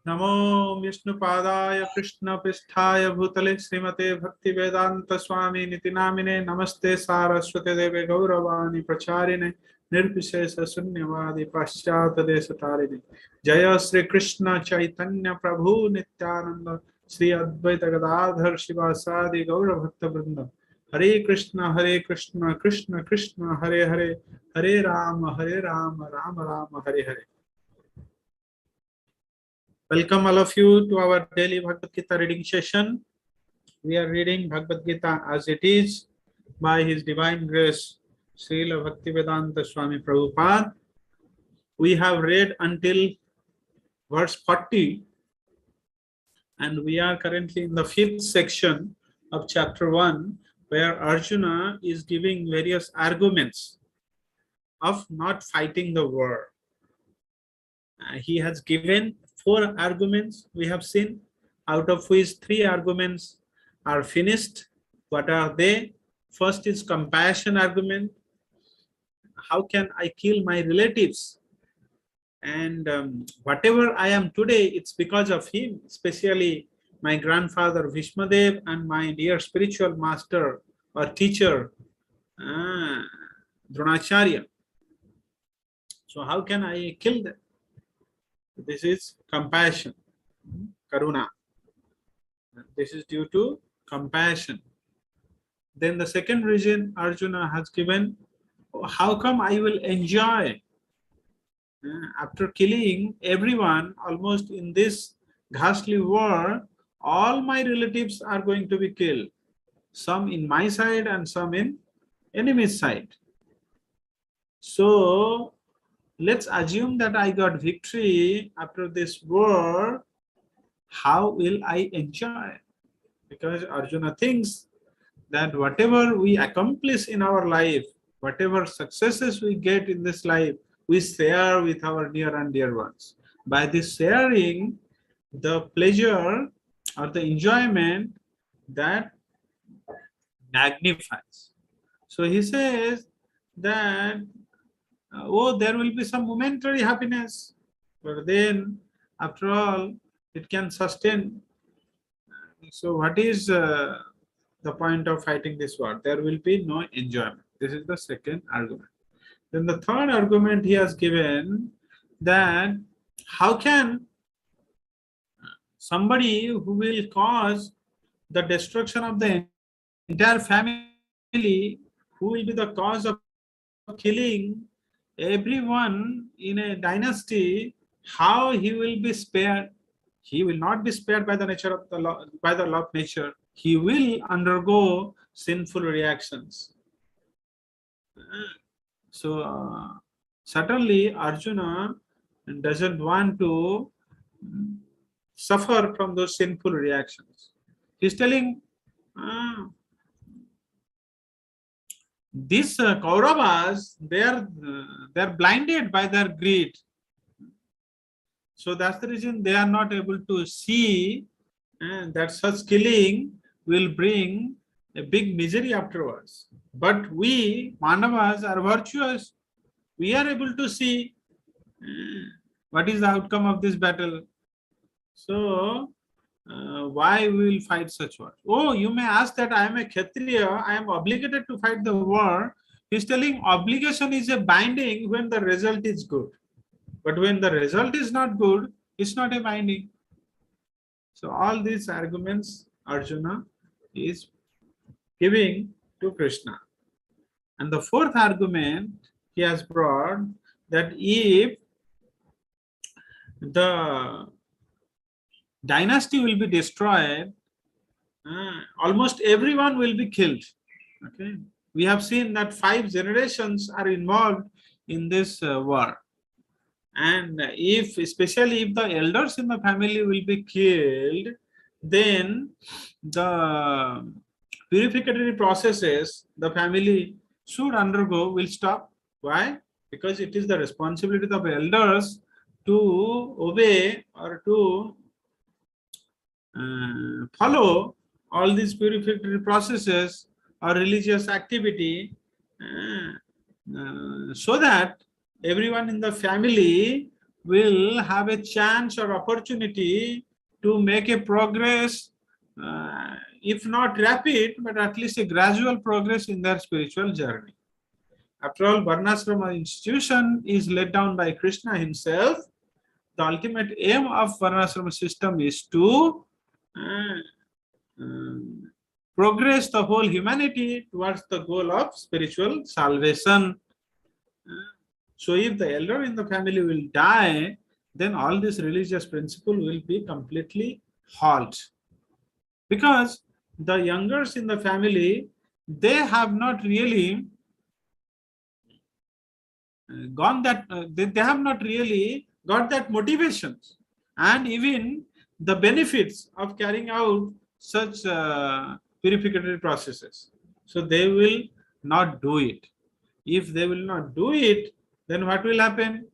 नमो विष्णुपादाय कृष्णपृष्ठाय भूतले श्रीमते भक्तिवेदांत स्वामी निति नामिने नमस्ते सारस्वते देवे गौरवाणी प्रचारिणे निर्विशेष शून्यवादी पाश्चात्य देश तारिणे जय श्री कृष्ण चैतन्य प्रभु नित्यानंद श्री अद्वैत गदाधर शिवासादि गौर भक्त वृंद हरे Krishna Krishna Krishna Hare Hare Hare Ram Ram Ram Hare Hare. Welcome all of you to our daily Bhagavad Gita reading session. We are reading Bhagavad Gita as it is by His Divine Grace, Srila Bhaktivedanta Swami Prabhupada. We have read until verse 40 and we are currently in the fifth section of chapter 1 where Arjuna is giving various arguments of not fighting the war. He has given 4 arguments we have seen, out of which 3 arguments are finished. What are they? First is compassion argument. How can I kill my relatives? And whatever I am today, it's because of him, especially my grandfather Vishmadev and my dear spiritual master or teacher, Dronacharya. So how can I kill them? This is compassion, karuna. This is due to compassion. Then the second reason Arjuna has given, how come I will enjoy after killing everyone almost in this ghastly war, all my relatives are going to be killed, some in my side and some in enemy's side. So let's assume that I got victory after this war. How will I enjoy? Because Arjuna thinks that whatever we accomplish in our life, whatever successes we get in this life, we share with our near and dear ones. By this sharing, the pleasure or the enjoyment that magnifies. So he says that, oh, there will be some momentary happiness, but then after all, it can sustain. So what is the point of fighting this war? There will be no enjoyment. This is the second argument. Then the third argument he has given, that how can somebody who will cause the destruction of the entire family, who will be the cause of killing everyone in a dynasty, how he will be spared? He will not be spared by the nature of the law, by the law of nature. He will undergo sinful reactions. So certainly Arjuna doesn't want to suffer from those sinful reactions. He's telling these Kauravas, they're blinded by their greed. So that's the reason they are not able to see that such killing will bring a big misery afterwards. But we, Manavas, are virtuous. We are able to see what is the outcome of this battle. So, why we will fight such war? Oh, you may ask that I am a Kshatriya, I am obligated to fight the war. He's telling obligation is a binding when the result is good. But when the result is not good, it's not a binding. So all these arguments Arjuna is giving to Krishna. And the fourth argument he has brought, that if the dynasty will be destroyed, almost everyone will be killed. Okay, we have seen that 5 generations are involved in this war. And if, especially if the elders in the family will be killed, then the purificatory processes the family should undergo will stop. Why? Because it is the responsibility of elders to obey or to follow all these purificatory processes or religious activity so that everyone in the family will have a chance or opportunity to make a progress, if not rapid, but at least a gradual progress in their spiritual journey. After all, Varnasrama institution is laid down by Krishna himself. The ultimate aim of Varnasrama system is to progress the whole humanity towards the goal of spiritual salvation. So if the elder in the family will die, then all this religious principle will be completely halt. Because the youngers in the family, they have not really they have not really got that motivation and even the benefits of carrying out such purificatory processes. So they will not do it. If they will not do it, then what will happen?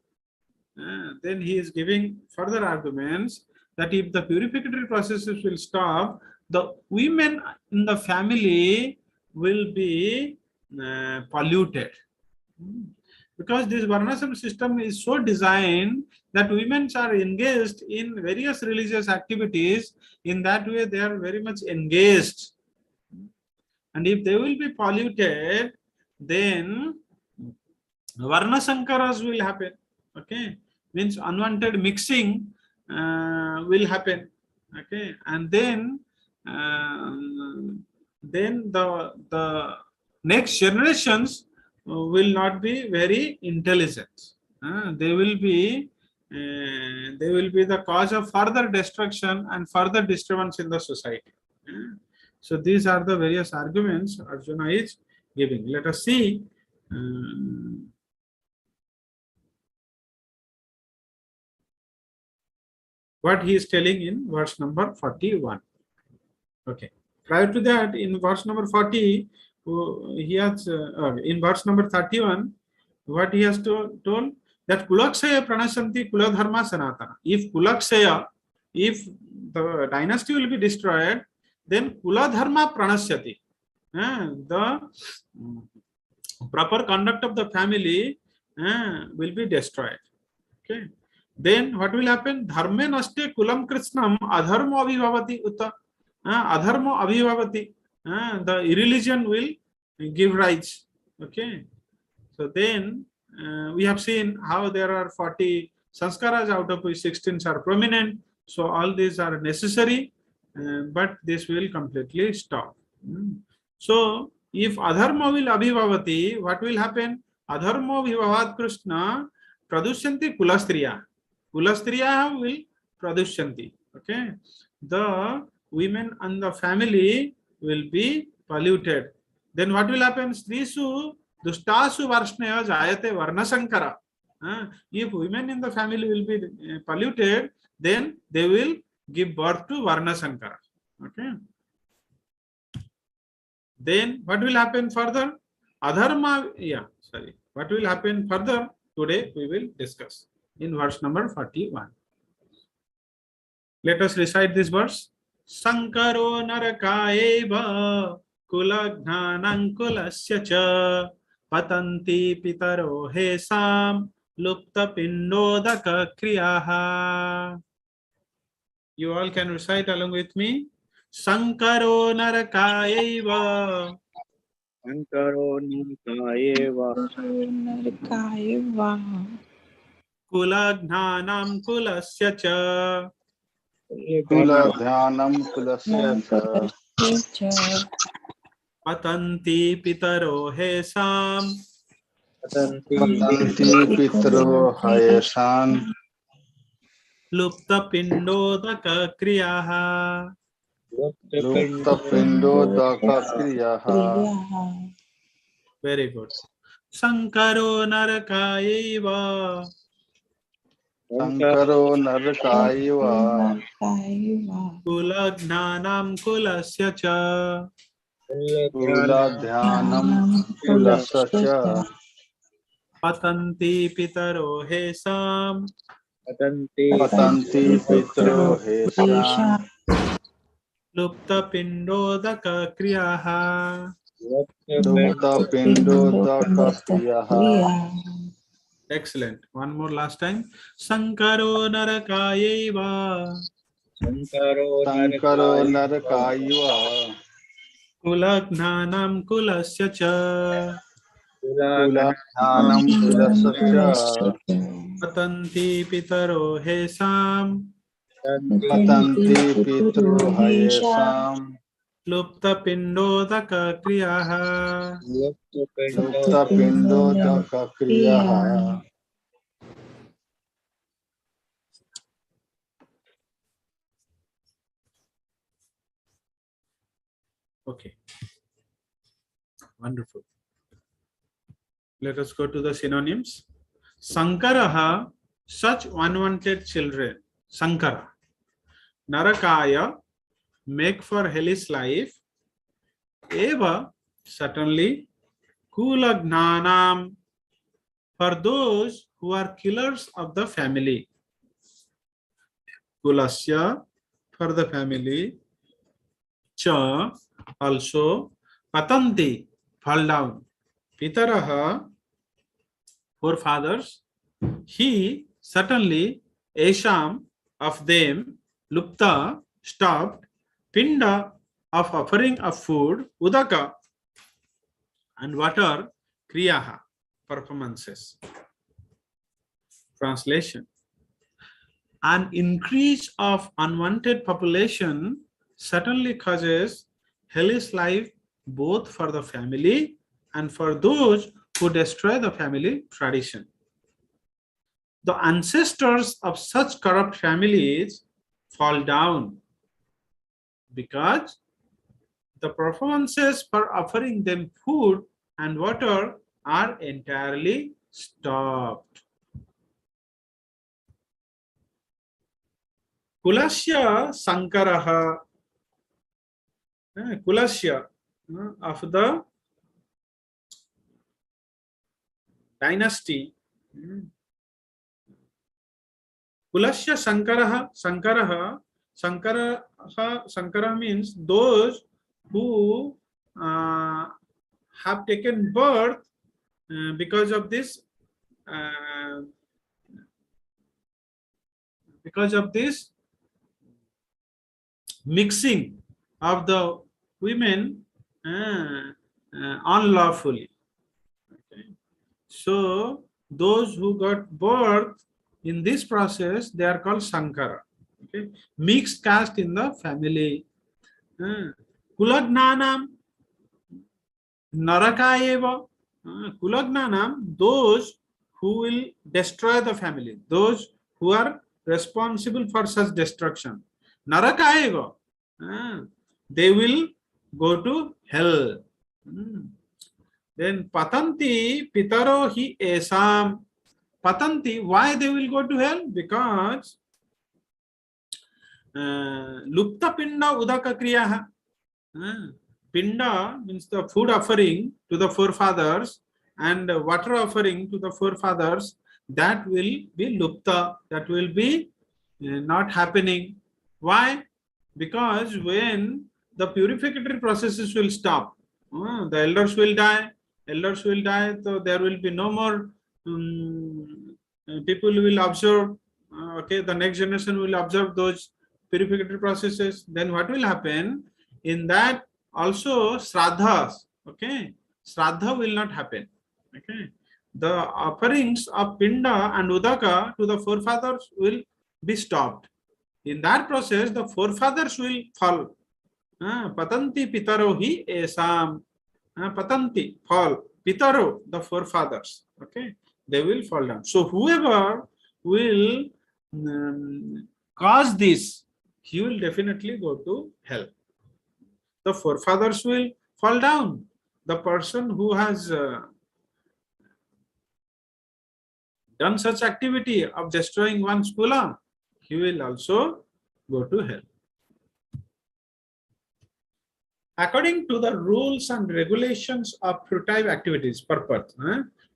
Then he is giving further arguments that if the purificatory processes will stop, the women in the family will be polluted. Because this Varnasrama system is so designed that women are engaged in various religious activities. In that way, they are very much engaged. And if they will be polluted, then Varna Sankaras will happen. Okay, means unwanted mixing will happen. Okay, and then the next generations will not be very intelligent. They will be the cause of further destruction and further disturbance in the society. So these are the various arguments Arjuna is giving. Let us see. What he is telling in verse number 41. Okay. Prior to that, in verse number 40, he has in verse number 31, what he has told that Kulaksaya Pranasanti Kuladharma Sanatana. If Kulaksaya, if the dynasty will be destroyed, then Kuladharma Pranasyati. The proper conduct of the family will be destroyed. Okay. Then what will happen? Dharme naste kulam krishnam adharmo abhivavati uta. Adharmo abhivavati. The irreligion will give rise. Okay. So then we have seen how there are 40 sanskaras, out of which 16 are prominent. So all these are necessary, but this will completely stop. So if adharma will abhivavati, what will happen? Adharmo bhivavat Krishna pradusyanti kulastriya. Kulastriya will pradusyanti. Okay. The women and the family will be polluted. Then what will happen? Strisu dustasu varshnaya jayate varnasankara. If women in the family will be polluted, then they will give birth to varnasankara. Okay. Then what will happen further? Adharma, what will happen further? Today we will discuss in verse number 41. Let us recite this verse. Sankaro narakaeva kulagnanam kulasya cha patanti pitaro hesam lupta pindodaka kriyaha. You all can recite along with me. Sankaro narakaeva. Sankaro narakaeva. Kulagnanam kulasya cha. Kuladhanam kulasya cha. Patanti pitaro hesam. Patanti pitro hayashan. Lupta pindodaka kriyaha. Lupta pindodaka kriyaha. Very good. Sankaro narakaeva. Sankaro narakaeva. Kulagnanam kulasya cha. Kuladhanam kulasya cha. Patanti pitaro hesam. Patanti pitro hesam. Lupta pindodaka kriyaha. Lupta pindodaka kriyaha. Excellent. One more last time. Sankaro narakayeva Sankaro Sankaro Narakayeva Narakayuva kulagnanam kulasya cha Kulanam Kulasasya patanti pitaro hesam Patanti Pitru Hayesam lupta pindodaka kriyaha. Lupta Pindo Daka Kriyaha. Okay, wonderful. Let us go to the synonyms. Sankaraha, such unwanted children. Sankara. Narakaya, make for hellish life. Eva, certainly. Kulagnanam, for those who are killers of the family. Kulasya, for the family. Cha, also. Patanti, fall down. Pitaraha, forefathers. He, certainly. Esham, of them. Lupta, stopped. Pinda, of offering of food. Udaka, and water. Kriyaha, performances. Translation. An increase of unwanted population certainly causes hellish life both for the family and for those who destroy the family tradition. The ancestors of such corrupt families fall down because the performances for offering them food and water are entirely stopped. Kulasya Sankaraha, Kulasya of the dynasty. Kulasya Sankara means those who have taken birth because of this mixing of the women unlawfully. Okay. So those who got birth in this process, they are called Sankara. Okay. Mixed caste in the family. Kulagnanam Narakayeva. Kulagnanam, those who will destroy the family, those who are responsible for such destruction. Narakayeva, they will go to hell. Then Patanti Pitaro hi esam. Patanti, why they will go to hell? Because Lupta Pinda Udaka Kriyaha. Pinda means the food offering to the forefathers and water offering to the forefathers, that will be lupta, that will be not happening. Why? Because when the purificatory processes will stop, the elders will die, so there will be no more people will observe, okay, the next generation will observe those purificatory processes. Then what will happen? In that also Shraddhas, okay, Shraddha will not happen. Okay, the offerings of Pinda and Udaka to the forefathers will be stopped. In that process, the forefathers will fall. Patanti Pitaro hi esam. Patanti, fall. Pitaro, the forefathers. Okay, they will fall down. So whoever will cause this, he will definitely go to hell. The forefathers will fall down. The person who has done such activity of destroying one's kula, he will also go to hell. According to the rules and regulations of fruitive activities, purport.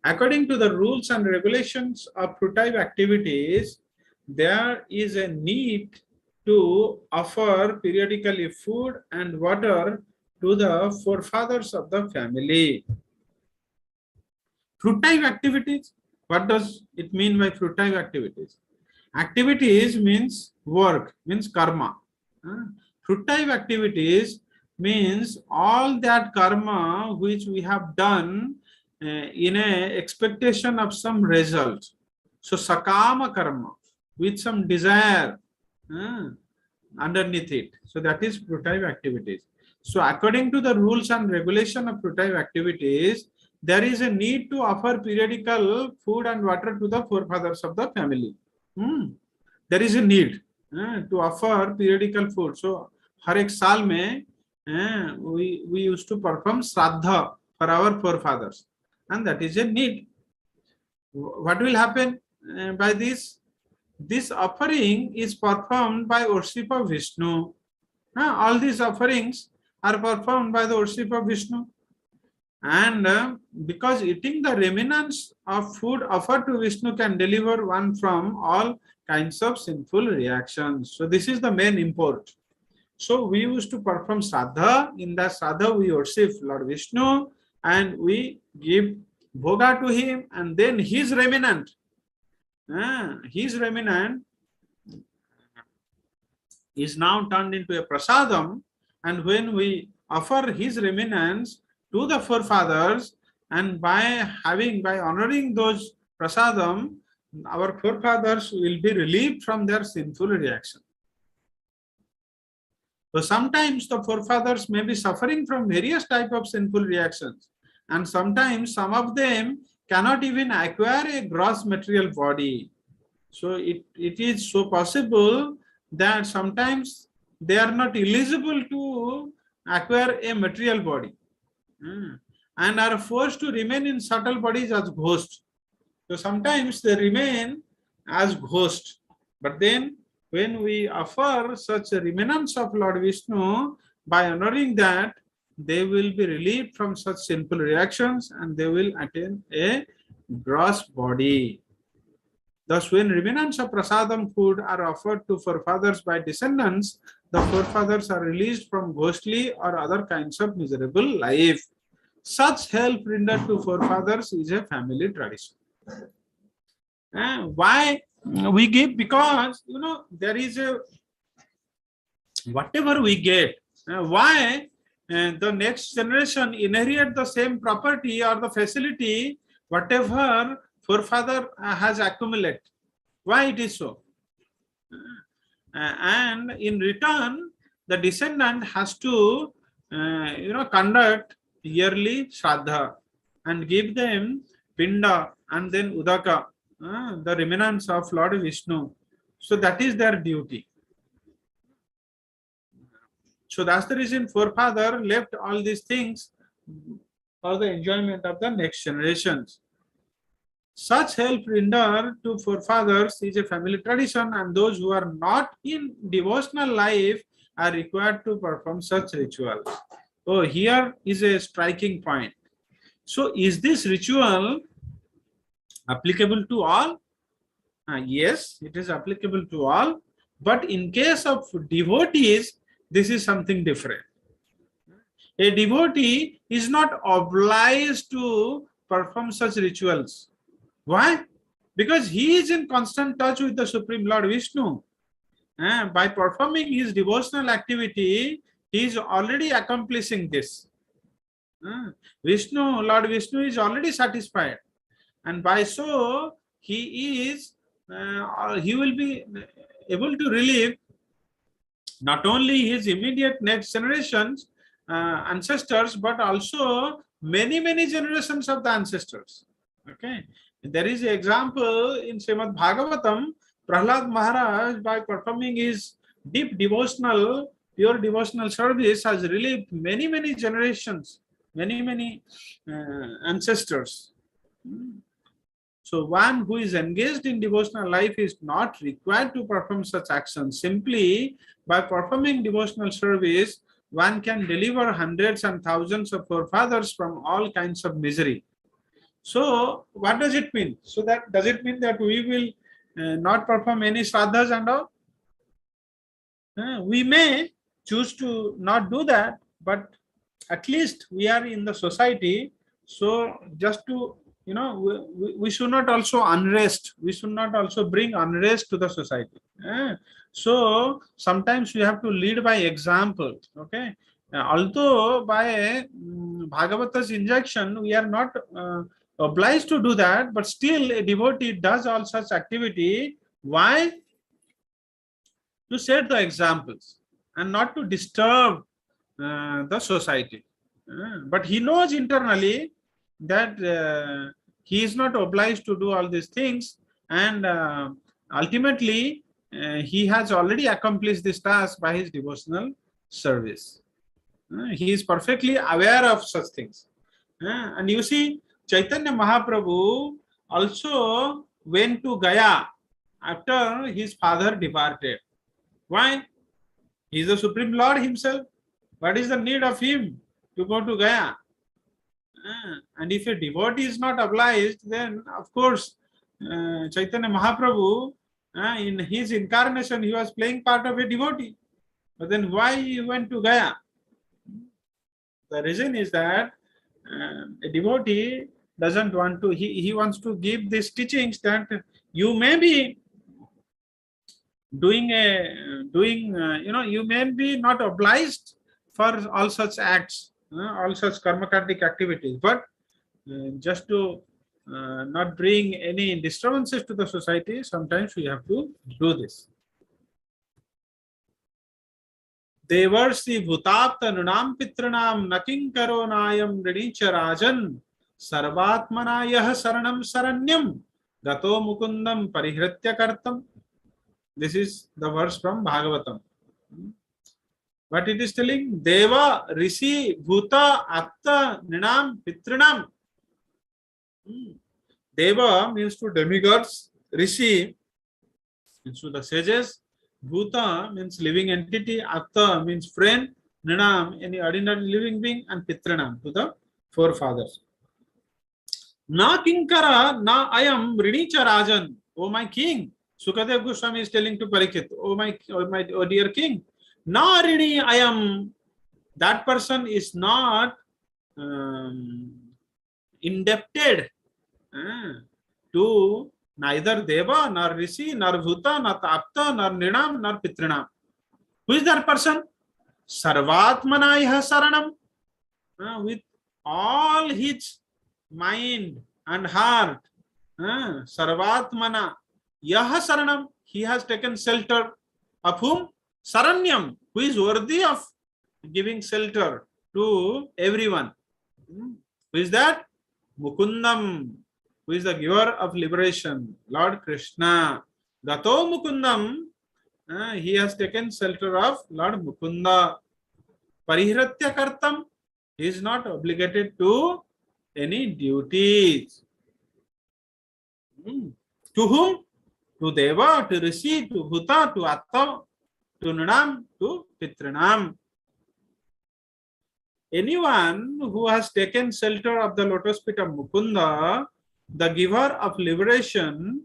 According to the rules and regulations of fruitive activities, there is a need to offer periodically food and water to the forefathers of the family. Fruitive activities, What does it mean by fruitive activities? Activities means work, means karma. Fruitive activities means all that karma which we have done in a expectation of some result. So sakama karma, with some desire uh, underneath it. So that is fruitive activities. So according to the rules and regulation of fruitive activities, there is a need to offer periodical food and water to the forefathers of the family. There is a need to offer periodical food. So हर एक साल में we used to perform श्राद्ध for our forefathers, and that is a need. What will happen by this? This offering is performed by worship of Vishnu. All these offerings are performed by the worship of Vishnu. And because eating the remnants of food offered to Vishnu can deliver one from all kinds of sinful reactions. So this is the main import. So we used to perform sadha. In that sadha we worship Lord Vishnu and we give bhoga to him, and then his remnant is now turned into a prasadam, and when we offer his remnants to the forefathers, and by honoring those prasadam, our forefathers will be relieved from their sinful reaction. So sometimes the forefathers may be suffering from various types of sinful reactions, and sometimes some of them cannot even acquire a gross material body. So it is so possible that sometimes they are not eligible to acquire a material body and are forced to remain in subtle bodies as ghosts. So sometimes they remain as ghosts, but then when we offer such a remnants of Lord Vishnu, by honoring that, they will be relieved from such sinful reactions and they will attain a gross body. Thus, when remnants of prasadam food are offered to forefathers by descendants, the forefathers are released from ghostly or other kinds of miserable life. Such help rendered to forefathers is a family tradition. Why we give? Because there is a whatever we get. Why the next generation inherit the same property or the facility whatever forefather has accumulated? Why it is so? And in return, the descendant has to conduct yearly shraddha and give them pinda and then udaka, the remnants of Lord Vishnu. So that is their duty. So that's the reason forefather left all these things for the enjoyment of the next generations. Such help rendered to forefathers is a family tradition, and those who are not in devotional life are required to perform such rituals. Oh, here is a striking point. So is this ritual applicable to all? Yes, it is applicable to all, but in case of devotees, this is something different. A devotee is not obliged to perform such rituals. Why? Because he is in constant touch with the Supreme Lord Vishnu. By performing his devotional activity, he is already accomplishing this. Lord Vishnu is already satisfied, and by so he will be able to relieve not only his immediate next generations ancestors, but also many generations of the ancestors. Okay, there is an example in Srimad Bhagavatam. Prahlad Maharaj, by performing his deep devotional, pure devotional service, has relieved many generations, many ancestors. So one who is engaged in devotional life is not required to perform such actions. Simply by performing devotional service, one can deliver hundreds and thousands of forefathers from all kinds of misery. So what does it mean? So that does it mean that we will not perform any shraddhas and all? We may choose to not do that, but at least we are in the society. So just to we should not also unrest. We should not also bring unrest to the society. So sometimes we have to lead by example. Okay. Although by Bhagavata's injunction, we are not obliged to do that, but still a devotee does all such activity. Why? To set the examples and not to disturb the society. But he knows internally that he is not obliged to do all these things, and ultimately he has already accomplished this task by his devotional service. He is perfectly aware of such things. And you see, Chaitanya Mahaprabhu also went to Gaya after his father departed. Why? He is the Supreme Lord himself. What is the need of him to go to Gaya? And if a devotee is not obliged, then of course, Chaitanya Mahaprabhu, in his incarnation, he was playing part of a devotee. But then why he went to Gaya? The reason is that a devotee doesn't want to, he wants to give these teachings that you may be you may be not obliged for all such acts, all such karmakardic activities, but just to not bring any disturbances to the society, sometimes we have to do this. Devarsi bhutapta nunam pitranam nakinkaro nayam rinicha rajan sarvatmana yah saranam saranyam gato mukundam parihritya kartam. This is the verse from Bhagavatam. But it is telling Deva, Rishi, Bhuta, Atta, Ninam, Pitranam. Deva means to demigods, Rishi means to the sages, Bhuta means living entity, Atta means friend, Ninam any ordinary living being, and Pitranam to the forefathers. Na kinkara na ayam rinicha rajan, O my king. Sukadev Goswami is telling to Parikshit, oh dear king, na rini ayam, that person is not indebted to neither Deva, nor Rishi, nor Bhuta, nor Tapta, nor Nrinam, nor Pitrinam. Who is that person? Sarvatmanaya Saranam, with all his mind and heart. Sarvatmana Yaha Saranam, he has taken shelter of whom? Saranyam, who is worthy of giving shelter to everyone. Who is that? Mukundam, who is the giver of liberation, Lord Krishna. Gato Mukundam, he has taken shelter of Lord Mukunda. Parihratya Kartam, he is not obligated to any duties. To whom? To Deva, to Rishi, to Bhuta, to Atta, to Nunam, to Pitranam. Anyone who has taken shelter of the lotus feet of Mukunda, the giver of liberation,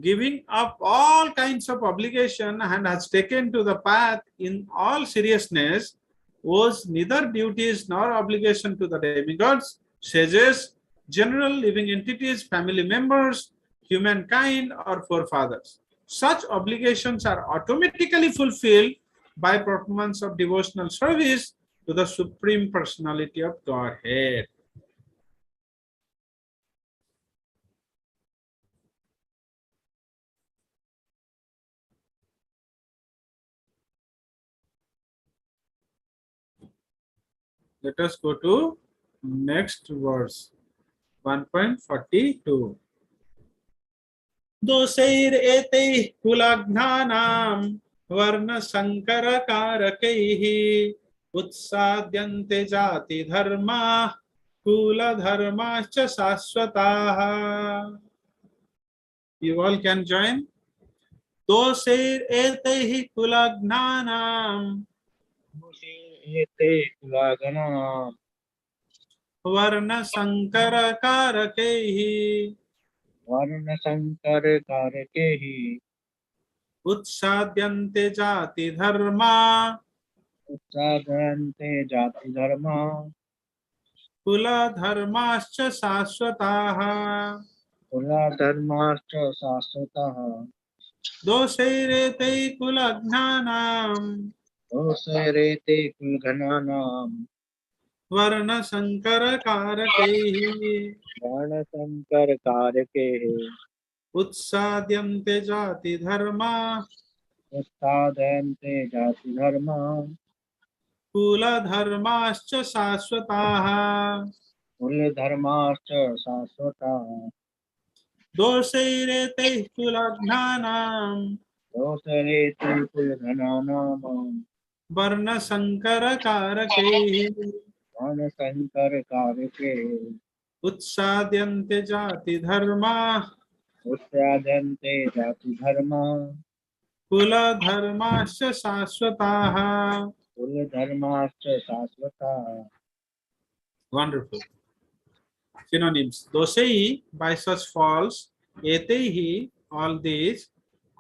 giving up all kinds of obligation and has taken to the path in all seriousness, owes neither duties nor obligation to the demigods, sages, general living entities, family members, humankind, or forefathers. Such obligations are automatically fulfilled by performance of devotional service to the Supreme Personality of Godhead. Let us go to next verse, 1.42. दोषैर एतैः कुलघ्नानां वर्ण संकर कारकैः उत्साद्यन्ते जाति धर्माः कुल धर्माश्च शाश्वताः. You all can join. दोषैर एतैः कुलघ्नानां वर्ण संकर कारकैः वर्ण संकर कारके ही उत्साद्यन्ते जाति धर्मा उत्सादन्ते जाति धर्म कुलधर्माश्च शाश्वताः कुलधर्माश्च शाश्वतः दोषैरेतैः कुलघ्नानाम् दोषैरेते कुलघ्नानां वर्णसङ्करकारकैः वर्णसङ्करकारकैः उत्साद्यन्ते जातिधर्मा उत्सादयन्ते जातिधर्मा कुलधर्माश्च शाश्वताः कुलधर्माश्च शाश्वतः दोषैरेतैः कुलघ्नानाम् दोषरेते कुलघ्नानां वर्णसङ्करकारकैः वर्णसङ्करकारकैः उत्साद्यन्ते जातिधर्मा उत्सादयन्ते जातिधर्मा कुलधर्माश्च शाश्वताः. कुलधर्माश्च शाश्वतः. Wonderful. Synonyms. Dosei, by such faults, eteihi, all these,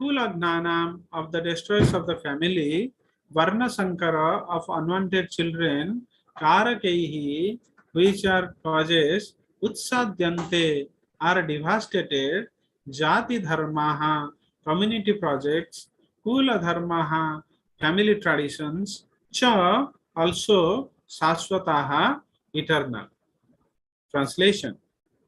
kulagnanam, of the destroyers of the family, varna sankara, of unwanted children, karakeihi, which are causes, utsadyante, are devastated, jati dharmaha, community projects, kula dharmaha, family traditions, cha, also, saswataha, eternal. Translation.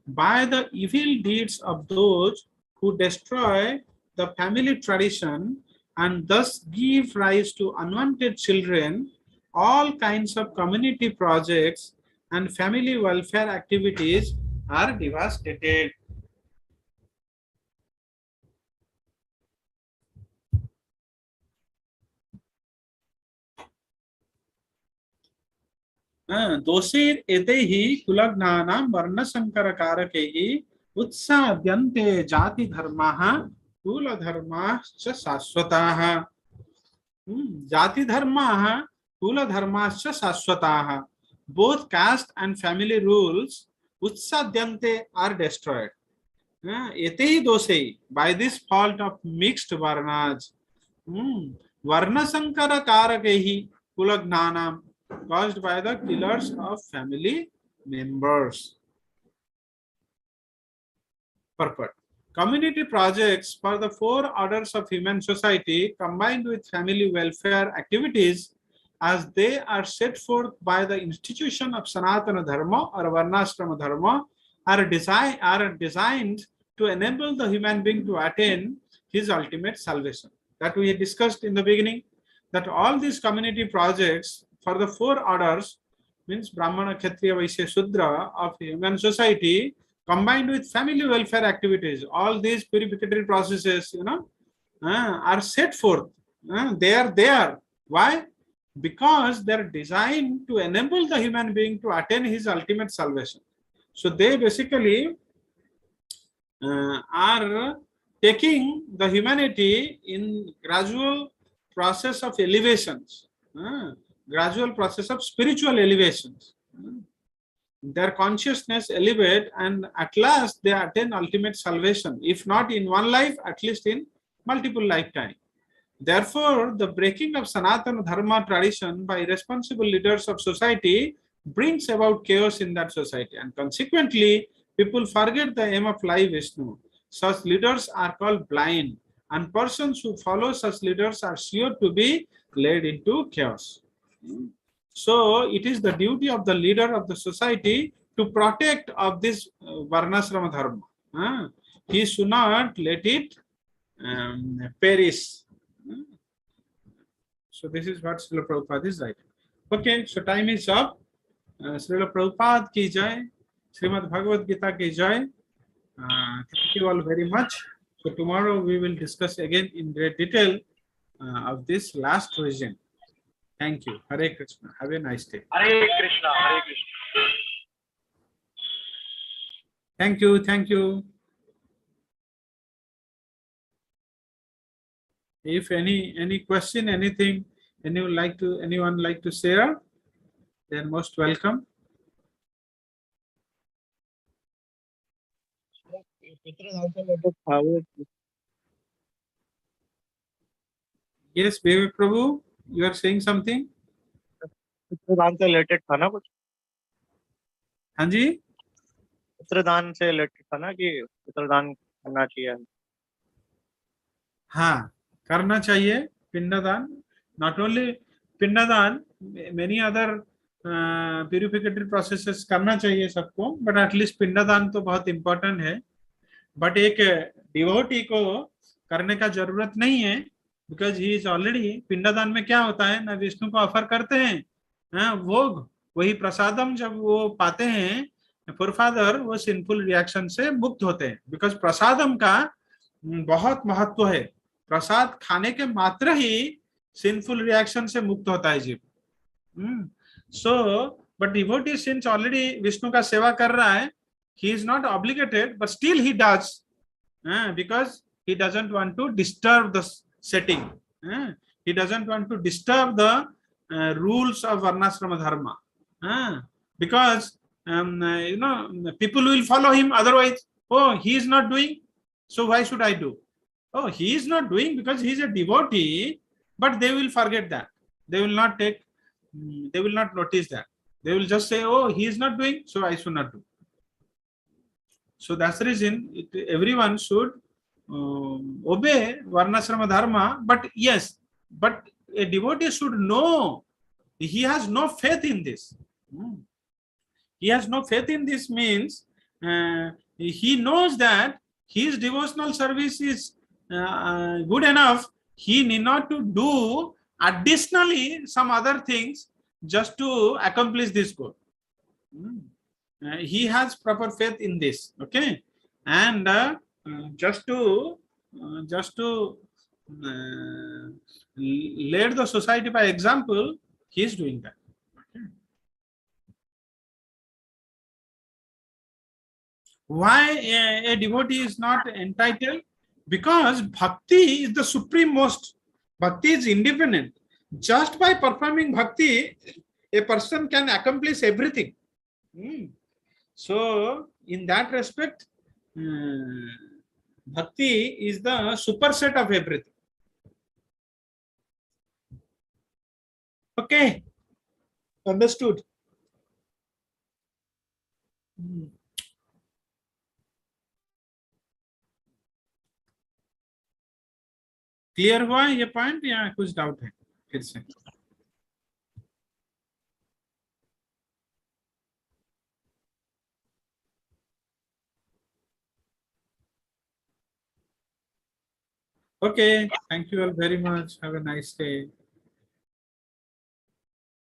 By the evil deeds of those who destroy the family tradition and thus give rise to unwanted children, all kinds of community projects and family welfare activities are devastated. दोषेर एतैहि कुलज्ञानां वर्णसंकरकारकैहि उत्साद्यन्ते जाति धर्माः कुल धर्माश्च शाश्वताः. जाति धर्माः कुल धर्माश्च शाश्वताः. Both caste and family rules utsadyante are destroyed. Etehi dosei, by this fault of mixed varnas. Varna sankara karakehi kulagnanam, caused by the killers of family members. Purport. Community projects for the four orders of human society combined with family welfare activities as they are set forth by the institution of Sanatana Dharma or Varnashrama Dharma are designed to enable the human being to attain his ultimate salvation. That we discussed in the beginning, that all these community projects for the four orders, means Brahmana, Kshatriya, Vaishya, Shudra of human society, combined with family welfare activities, all these purificatory processes, are set forth. They are there. Why? Because they are designed to enable the human being to attain his ultimate salvation. So they basically are taking the humanity in gradual process of elevations, gradual process of spiritual elevations. Their consciousness elevate and at last they attain ultimate salvation, if not in one life, at least in multiple lifetimes. Therefore, the breaking of Sanatana Dharma tradition by responsible leaders of society brings about chaos in that society, and consequently, people forget the aim of life Vishnu. Such leaders are called blind, and persons who follow such leaders are sure to be led into chaos. So, it is the duty of the leader of the society to protect of this Varnasrama Dharma. He should not let it perish. So this is what Srila Prabhupada is writing. Okay, so time is up. Srila Prabhupada ki jai, Srimad Bhagavad Gita ki jai. Thank you all very much. So tomorrow we will discuss again in great detail of this last revision. Thank you. Hare Krishna. Have a nice day. Hare Krishna, Hare Krishna. Thank you. Thank you. If any question, anything, anyone like to share, then most welcome. Yes, Vivek Prabhu, you are saying something? लेटेड था ना कुछ हाँ जी, पितृदान से related था ना कि पितृदान करना चाहिए। हाँ करना चाहिए पिंडदान. नॉट ओनली पिंडदान, मेनी अदर प्यूरिफिकेटरी प्रोसेसेस करना चाहिए सबको, बट एटलीस्ट पिंडदान तो बहुत इंपॉर्टेंट है. बट एक डिवोटी को करने का जरूरत नहीं है, बिकॉज ही इज ऑलरेडी. पिंडदान में क्या होता है ना, विष्णु को ऑफर करते हैं हाँ भोग, वही प्रसादम जब वो पाते हैं पुरफादर, वो सिंफुल रिएक्शन से मुक्त होते हैं. बिकॉज प्रसादम का बहुत महत्व है. प्रसाद खाने के मात्र ही सिंफुल रिएक्शन से मुक्त होता है जीव. So but devotee since already Vishnu का सेवा कर रहा है, he is not obligated, but still he does because he doesn't want to disturb the setting. He doesn't want to disturb the rules of varnashrama dharma, because people will follow him otherwise. Oh, he is not doing, so why should I do? Oh, he is not doing because he is a devotee, but they will forget that. They will not take, they will not notice that. They will just say, oh, he is not doing, so I should not do. So that's the reason everyone should obey varnashrama dharma. But yes, but a devotee should know he has no faith in this. He has no faith in this means he knows that his devotional service is good enough. He need not to do additionally some other things just to accomplish this goal. He has proper faith in this, okay, and just to lead the society by example, he is doing that. Okay. Why a devotee is not entitled? Because bhakti is the supreme most. Bhakti is independent. Just by performing bhakti, a person can accomplish everything. So, in that respect, bhakti is the superset of everything. Okay, understood. Clear हुआ ये point या कुछ doubt है फिर से? Okay, thank you all very much. Have a nice day.